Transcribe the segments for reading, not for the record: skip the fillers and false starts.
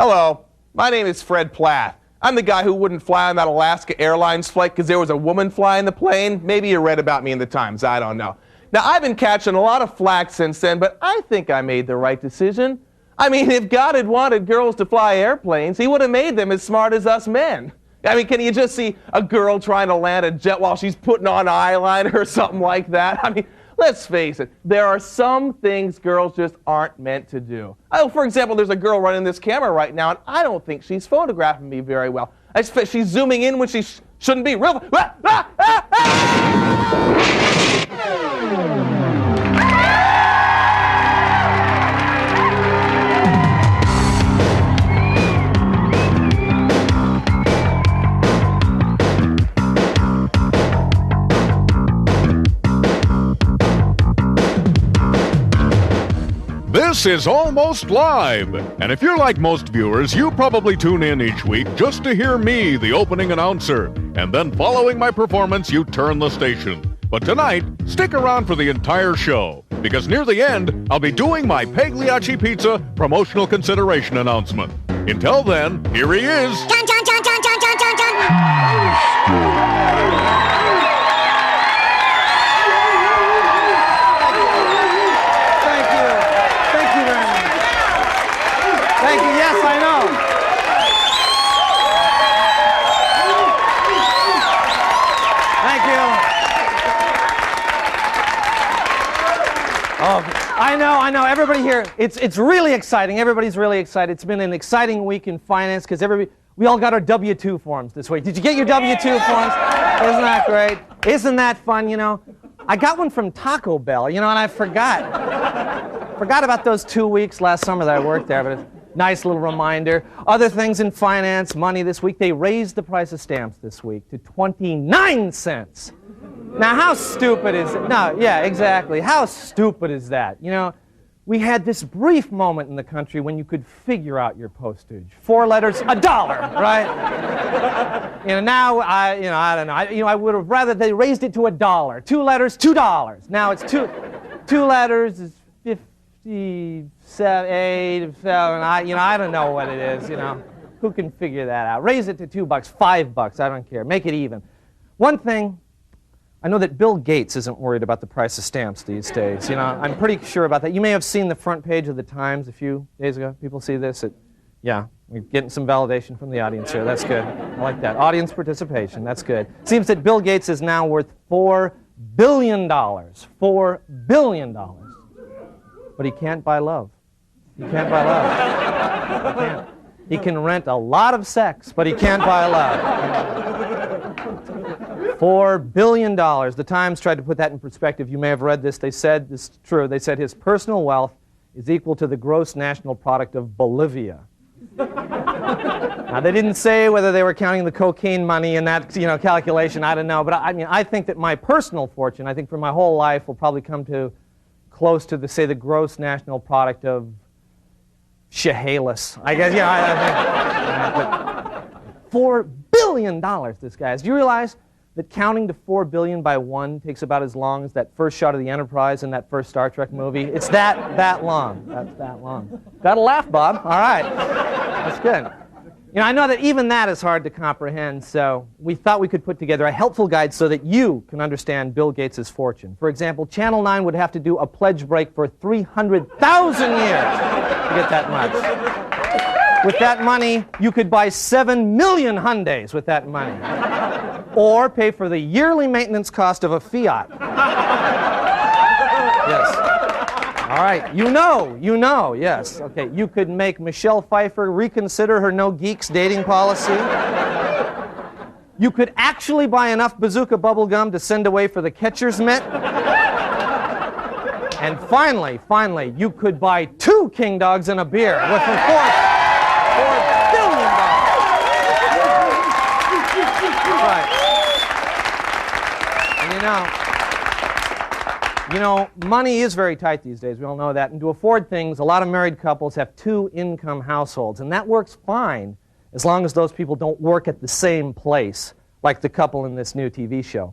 Hello, my name is Fred Plath. I'm the guy who wouldn't fly on that Alaska Airlines flight because there was a woman flying the plane. Maybe you read about me in the Times, I don't know. Now, I've been catching a lot of flack since then, but I think I made the right decision. I mean, if God had wanted girls to fly airplanes, he would have made them as smart as us men. I mean, can you just see a girl trying to land a jet while she's putting on eyeliner or something like that? I mean, let's face it, there are some things girls just aren't meant to do. For example, there's a girl running this camera right now, and I don't think she's photographing me very well. She's zooming in when she shouldn't be. Real. This is Almost Live, and if you're like most viewers, you probably tune in each week just to hear me, the opening announcer, and then following my performance, you turn the station. But tonight, stick around for the entire show, because near the end, I'll be doing my Pagliacci Pizza promotional consideration announcement. Until then, here he is. John, John, John, John, John, John, John, John. Thank you. Yes, I know. Thank you. Oh, I know. Everybody here, it's really exciting. Everybody's really excited. It's been an exciting week in finance because we all got our W-2 forms this week. Did you get your W-2 forms? Isn't that great? Isn't that fun, you know? I got one from Taco Bell, you know, and I forgot about those 2 weeks last summer that I worked there, but it's nice little reminder. Other things in finance, money this week, they raised the price of stamps this week to 29 cents. Now, how stupid is it? No, yeah, exactly. How stupid is that? You know, we had this brief moment in the country when you could figure out your postage. 4 letters, $1, right? You know, now, I don't know. I would have rather they raised it to $1. 2 letters, $2. Now it's two letters is 57, 8, 7. I don't know what it is. You know, who can figure that out? Raise it to $2, $5. I don't care. Make it even. One thing, I know that Bill Gates isn't worried about the price of stamps these days. You know, I'm pretty sure about that. You may have seen the front page of the Times a few days ago. People see this? Yeah, we're getting some validation from the audience here. That's good. I like that. Audience participation. That's good. Seems that Bill Gates is now worth $4 billion. $4 billion. But he can't buy love. He can't buy love. He can't. He can rent a lot of sex, but he can't buy love. $4 billion. The Times tried to put that in perspective. You may have read this. They said, this is true, they said his personal wealth is equal to the gross national product of Bolivia. Now, they didn't say whether they were counting the cocaine money in that, calculation. I don't know. But I think that my personal fortune, I think for my whole life, will probably come to close to, the gross national product of Chehalis. I guess, I think. But $4 billion this guy has. Do you realize that counting to 4 billion by 1 takes about as long as that first shot of the Enterprise in that first Star Trek movie? It's that long. That's that long. Got to laugh, Bob. All right. That's good. I know that even that is hard to comprehend, so we thought we could put together a helpful guide so that you can understand Bill Gates' fortune. For example, Channel 9 would have to do a pledge break for 300,000 years to get that much. With that money, you could buy 7 million Hyundais with that money. Or pay for the yearly maintenance cost of a Fiat. Yes. All right. You know, yes. Okay, you could make Michelle Pfeiffer reconsider her no geeks dating policy. You could actually buy enough bazooka bubble gum to send away for the catcher's mitt. And finally, you could buy 2 King Dogs and a beer with, of course, $4 billion. Right. And money is very tight these days. We all know that. And to afford things, a lot of married couples have 2-income households. And that works fine as long as those people don't work at the same place, like the couple in this new TV show.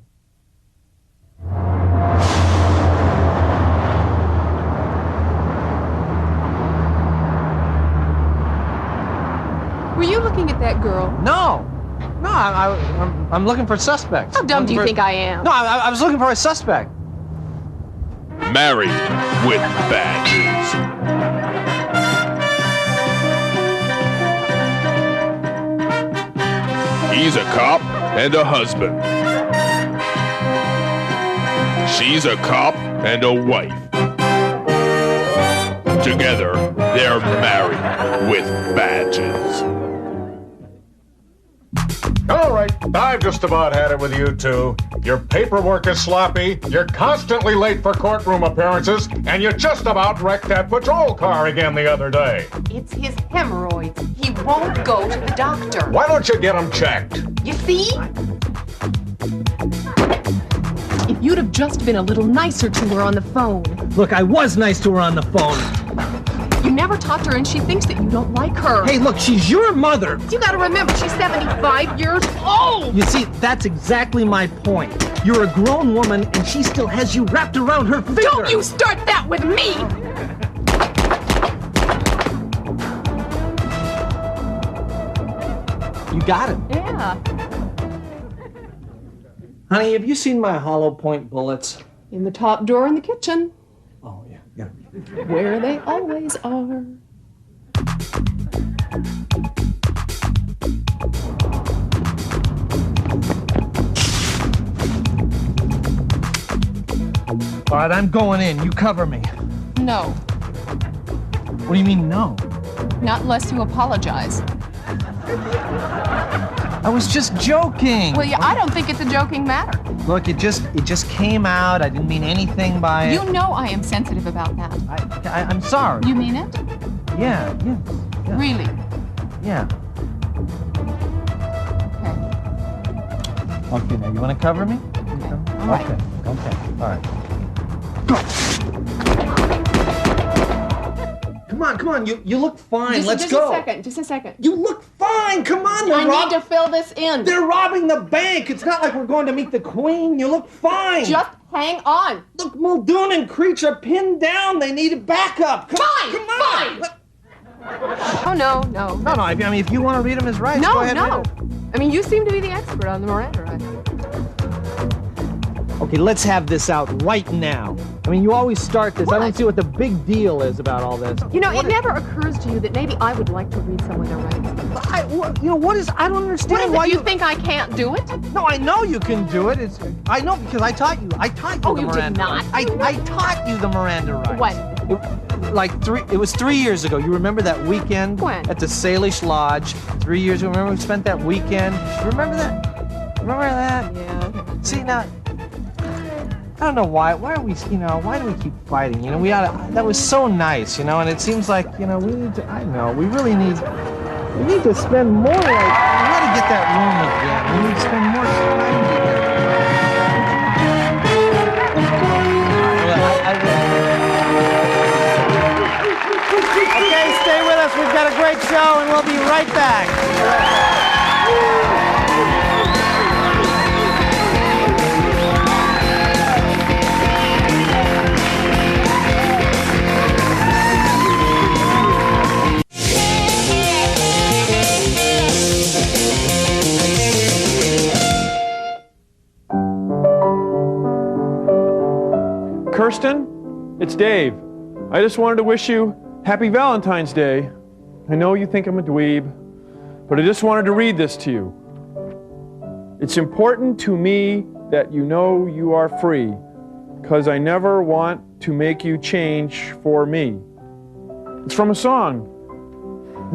Were you looking at that girl? No. No, I'm looking for suspects. How dumb do you think I am? No, I was looking for a suspect. Married with Badges. He's a cop and a husband. She's a cop and a wife. Together, they're married with badges. All right, I've just about had it with you two. Your paperwork is sloppy, you're constantly late for courtroom appearances, and you just about wrecked that patrol car again the other day. It's his hemorrhoids. He won't go to the doctor. Why don't you get them checked? You see? If you'd have just been a little nicer to her on the phone. Look, I was nice to her on the phone. You never talked to her and she thinks that you don't like her. Hey, look, she's your mother. You gotta remember, she's 75 years old. You see, that's exactly my point. You're a grown woman and she still has you wrapped around her finger. Don't you start that with me! You got it. Yeah. Honey, have you seen my hollow point bullets? In the top drawer in the kitchen, Oh, yeah. where they always are. All right, I'm going in. You cover me. No, What do you mean, no? not unless you apologize. I was just joking. Well, yeah, I don't think it's a joking matter. Look, it just came out. I didn't mean anything by it. You know I am sensitive about that. I'm sorry. You mean it? Yeah. Really? Yeah. Okay. Okay, now you want to cover me? Okay. All right. Okay. All right. Come on. You look fine. Let's go. Just a second. You look fine. Come on. I need to fill this in. They're robbing the bank. It's not like we're going to meet the Queen. You look fine. Just hang on. Look, Muldoon and Creech are pinned down. They need a backup. Come on. Oh, no. No. I mean, if you want to read them as rights, No, go ahead. no. Read 'em. I mean, you seem to be the expert on the Miranda rights. Okay, let's have this out right now. I mean, you always start this. I don't see what the big deal is about all this. You know, it never occurs to you that maybe I would like to read some of their rights. I don't understand What is why it? You think I can't do it? No, I know you can do it. I know because I taught you. I taught you Oh, the you did Miranda not? rights. I taught you the Miranda rights. When? It was 3 years ago. You remember that weekend When? at the Salish Lodge? 3 years ago. Remember we spent that weekend? Remember that? Yeah. See now, I don't know why. Why do we keep fighting? You know, that was so nice, you know, and it seems like, you know, we need to, we need to spend more, we gotta get that room again. We need to spend more time together. Okay, stay with us. We've got a great show, and we'll be right back. Kirsten, it's Dave. I just wanted to wish you Happy Valentine's Day. I know you think I'm a dweeb, but I just wanted to read this to you. It's important to me that you know you are free, because I never want to make you change for me. It's from a song.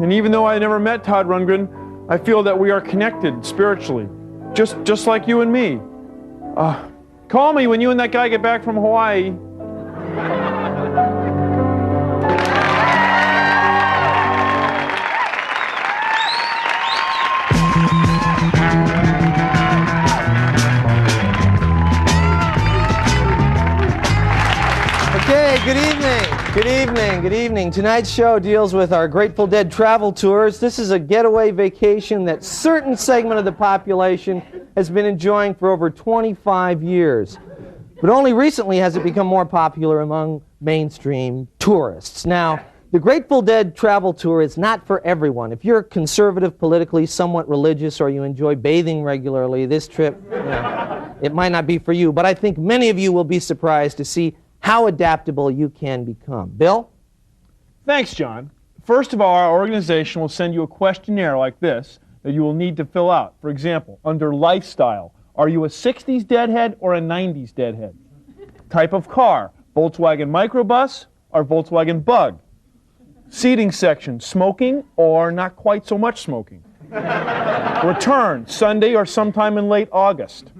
And even though I never met Todd Rundgren, I feel that we are connected spiritually, just like you and me. Call me when you and that guy get back from Hawaii. Okay, good evening. Tonight's show deals with our Grateful Dead travel tours. This is a getaway vacation that certain segment of the population has been enjoying for over 25 years. But only recently has it become more popular among mainstream tourists. Now, The Grateful Dead travel tour is not for everyone. If you're conservative politically, somewhat religious, or you enjoy bathing regularly, this trip, it might not be for you. But I think many of you will be surprised to see how adaptable you can become. Bill? Thanks, John. First of all, our organization will send you a questionnaire like this that you will need to fill out. For example, under lifestyle, are you a 60s deadhead or a 90s deadhead? Type of car, Volkswagen microbus or Volkswagen Bug? Seating section, smoking or not quite so much smoking? Return, Sunday or sometime in late August.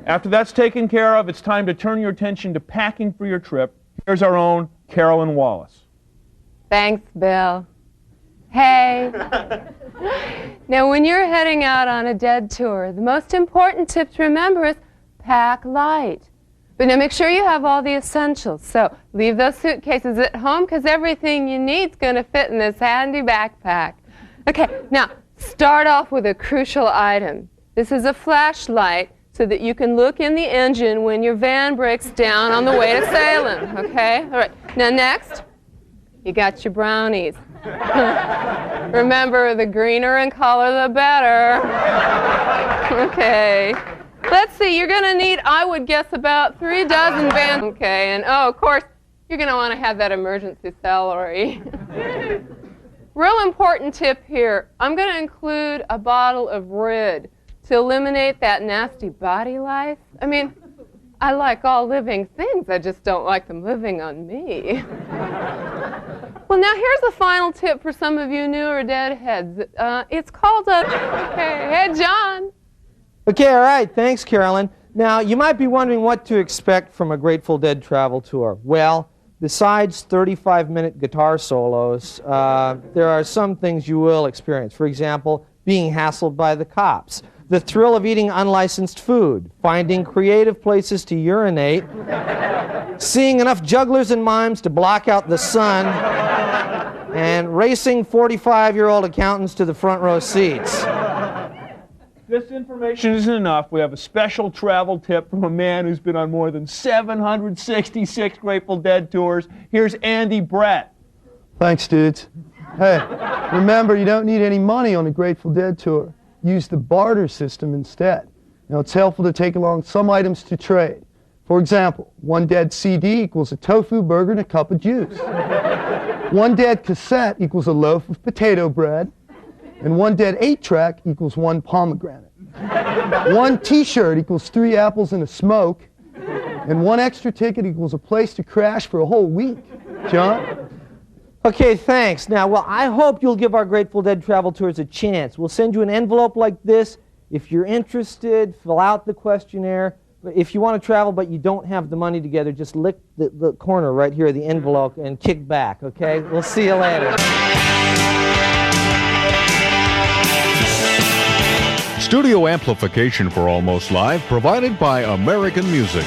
After that's taken care of, it's time to turn your attention to packing for your trip. Here's our own Carolyn Wallace. Thanks, Bill. Hey. Now, when you're heading out on a Dead tour, the most important tip to remember is pack light. But now make sure you have all the essentials. So leave those suitcases at home because everything you need is going to fit in this handy backpack. Okay, now start off with a crucial item. This is a flashlight so that you can look in the engine when your van breaks down on the way to Salem. Okay? All right. Now next, you got your brownies. Remember, the greener in color, the better. Okay. Let's see, you're going to need, I would guess, about 3 dozen van. Okay, and oh, of course, you're going to want to have that emergency celery. Real important tip here. I'm going to include a bottle of Rid to eliminate that nasty body lice. I mean, I like all living things. I just don't like them living on me. Well, now here's the final tip for some of you newer deadheads. It's called a... Hey, John. Okay, all right. Thanks, Carolyn. Now, you might be wondering what to expect from a Grateful Dead travel tour. Well, besides 35-minute guitar solos, there are some things you will experience. For example, being hassled by the cops, the thrill of eating unlicensed food, finding creative places to urinate, seeing enough jugglers and mimes to block out the sun, and racing 45-year-old accountants to the front row seats. This information isn't enough. We have a special travel tip from a man who's been on more than 766 Grateful Dead tours. Here's Andy Brett. Thanks, dudes. Hey, remember, you don't need any money on a Grateful Dead tour. Use the barter system instead. Now, it's helpful to take along some items to trade. For example, 1 Dead CD equals a tofu burger and a cup of juice. 1 Dead cassette equals a loaf of potato bread. And 1 Dead 8-track equals 1 pomegranate. 1 T-shirt equals 3 apples and a smoke. And 1 extra ticket equals a place to crash for a whole week. John? Okay, thanks. Now, well, I hope you'll give our Grateful Dead travel tours a chance. We'll send you an envelope like this. If you're interested, fill out the questionnaire. If you want to travel but you don't have the money together, just lick the corner right here of the envelope and kick back, okay? We'll see you later. Studio amplification for Almost Live provided by American Music.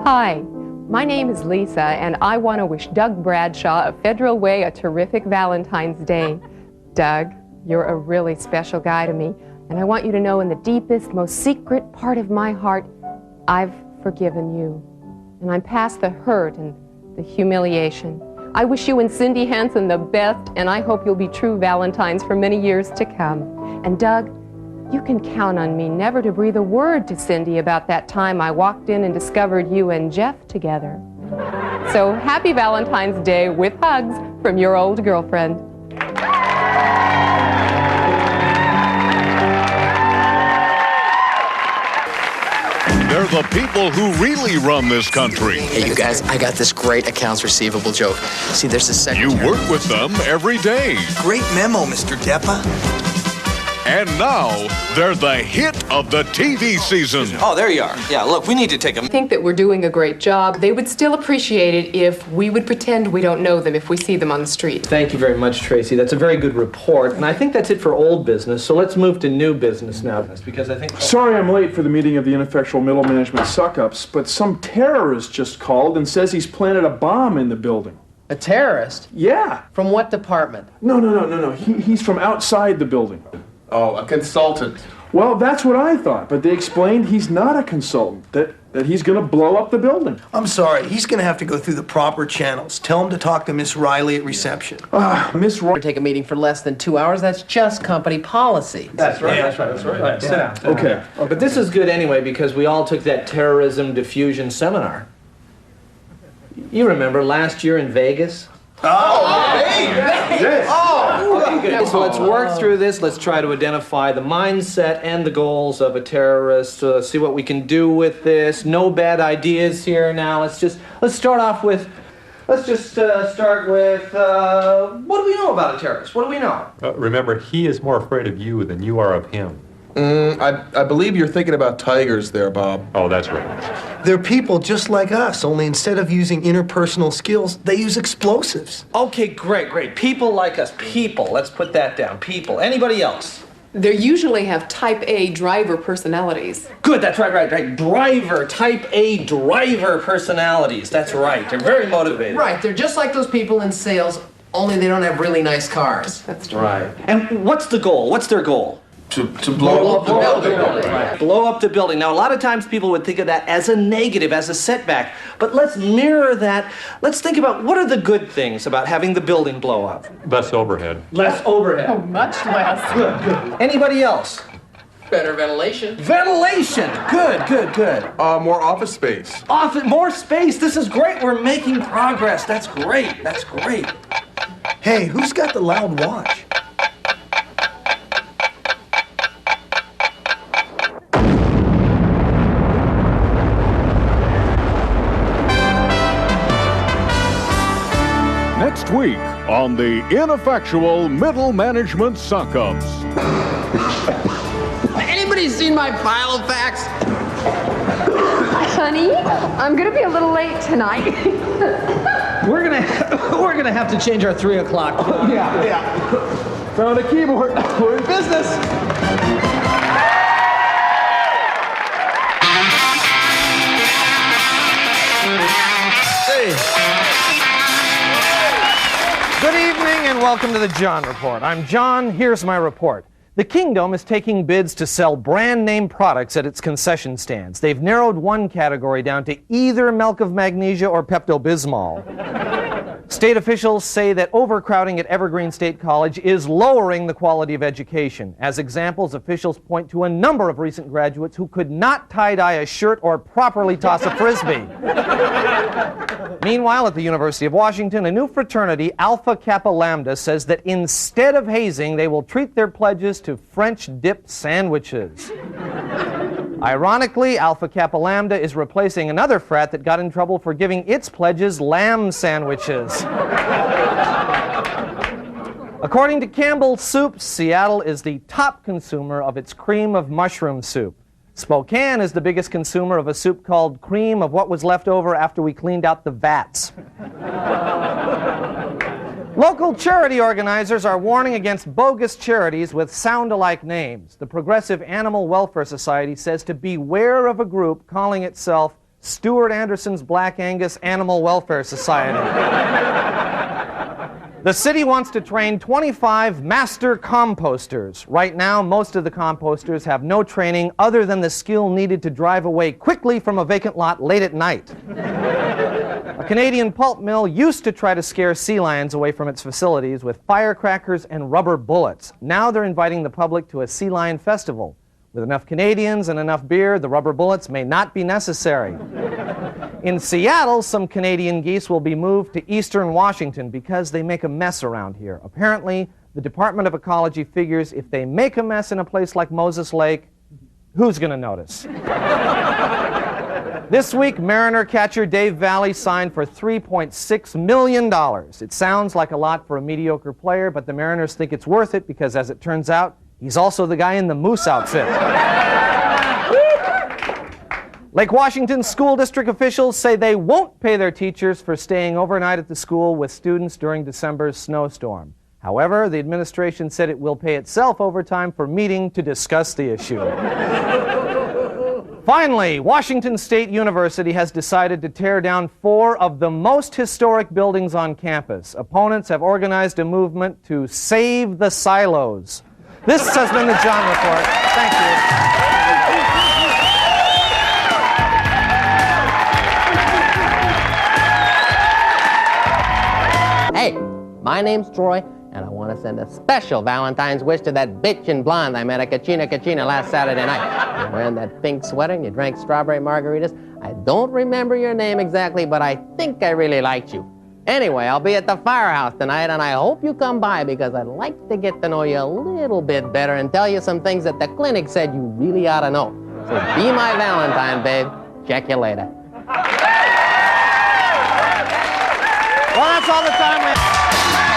Hi, my name is Lisa, and I want to wish Doug Bradshaw of Federal Way a terrific Valentine's Day. Doug, you're a really special guy to me, and I want you to know in the deepest, most secret part of my heart, I've forgiven you. And I'm past the hurt and the humiliation. I wish you and Cindy Hansen the best, and I hope you'll be true Valentines for many years to come. And Doug, you can count on me never to breathe a word to Cindy about that time I walked in and discovered you and Jeff together. So happy Valentine's Day with hugs from your old girlfriend. They're the people who really run this country. Hey, you guys, I got this great accounts receivable joke. See, there's a secretary. You work with them every day. Great memo, Mr. Deppa. And now, they're the hit of the TV season. Oh, there you are. Yeah, look, we need to take a... I think that we're doing a great job. They would still appreciate it if we would pretend we don't know them if we see them on the street. Thank you very much, Tracy. That's a very good report. And I think that's it for old business. So let's move to new business now, because I think... Sorry I'm late for the meeting of the ineffectual middle management suck-ups, but some terrorist just called and says he's planted a bomb in the building. A terrorist? Yeah. From what department? No. He's from outside the building. Oh, a consultant. Well, that's what I thought, but they explained he's not a consultant, that he's going to blow up the building. I'm sorry, he's going to have to go through the proper channels. Tell him to talk to Miss Riley at reception. Miss Riley. Take a meeting for less than 2 hours, that's just company policy. That's right, that's right. All right, sit down. Okay. But this is good anyway because we all took that terrorism diffusion seminar. You remember last year in Vegas? Yes. Okay, good. So let's work through this. Let's try to identify the mindset and the goals of a terrorist. See what we can do with this. No bad ideas here now. Let's start off with. Let's just start with. What do we know about a terrorist? What do we know? Remember, he is more afraid of you than you are of him. I believe you're thinking about tigers there, Bob. Oh, that's right. They're people just like us, only instead of using interpersonal skills, they use explosives. Okay, great. People like us. People. Let's put that down. People. Anybody else? They usually have type A driver personalities. Good, that's right. Type A driver personalities. That's right. They're very motivated. Right, they're just like those people in sales, only they don't have really nice cars. That's true. Right. And what's the goal? What's their goal? To blow up the building. Right. Blow up the building. Now, a lot of times people would think of that as a negative, as a setback. But let's mirror that. Let's think about what are the good things about having the building blow up? Less overhead. Less overhead. Oh, much less. Good. Anybody else? Better ventilation. Ventilation. Good. More office space. More space. This is great. We're making progress. That's great. Hey, who's got the loud watch? Next week on the ineffectual middle management suck-ups. Anybody seen my file of facts? Honey, I'm gonna be a little late tonight. We're gonna have to change our 3 o'clock. Yeah. Found a keyboard. We're in business. Good evening and welcome to the John Report. I'm John. Here's my report. The Kingdom is taking bids to sell brand name products at its concession stands. They've narrowed one category down to either milk of magnesia or Pepto-Bismol. State officials say that overcrowding at Evergreen State College is lowering the quality of education. As examples, officials point to a number of recent graduates who could not tie-dye a shirt or properly toss a frisbee. Meanwhile, at the University of Washington, a new fraternity, Alpha Kappa Lambda, says that instead of hazing, they will treat their pledges to French-dipped sandwiches. Ironically, Alpha Kappa Lambda is replacing another frat that got in trouble for giving its pledges lamb sandwiches. According to Campbell's Soup, Seattle is the top consumer of its cream of mushroom soup. Spokane is the biggest consumer of a soup called cream of what was left over after we cleaned out the vats. Local charity organizers are warning against bogus charities with sound-alike names. The Progressive Animal Welfare Society says to beware of a group calling itself Stuart Anderson's Black Angus Animal Welfare Society. The city wants to train 25 master composters. Right now, most of the composters have no training other than the skill needed to drive away quickly from a vacant lot late at night. A Canadian pulp mill used to try to scare sea lions away from its facilities with firecrackers and rubber bullets. Now they're inviting the public to a sea lion festival. With enough Canadians and enough beer, the rubber bullets may not be necessary. In Seattle, some Canadian geese will be moved to eastern Washington because they make a mess around here. Apparently, the Department of Ecology figures if they make a mess in a place like Moses Lake, who's going to notice? This week, Mariner catcher Dave Valley signed for $3.6 million. It sounds like a lot for a mediocre player, but the Mariners think it's worth it because, as it turns out, he's also the guy in the moose outfit. Lake Washington school district officials say they won't pay their teachers for staying overnight at the school with students during December's snowstorm. However, the administration said it will pay itself overtime for meeting to discuss the issue. Finally, Washington State University has decided to tear down 4 of the most historic buildings on campus. Opponents have organized a movement to save the silos. This has been the John Report. Thank you. Hey, my name's Troy, and I want to send a special Valentine's wish to that bitch in blonde I met at Kachina last Saturday night. You're wearing that pink sweater and you drank strawberry margaritas. I don't remember your name exactly, but I think I really liked you. Anyway, I'll be at the firehouse tonight, and I hope you come by because I'd like to get to know you a little bit better and tell you some things that the clinic said you really ought to know. So be my Valentine, babe. Check you later. Well, that's all the time we have.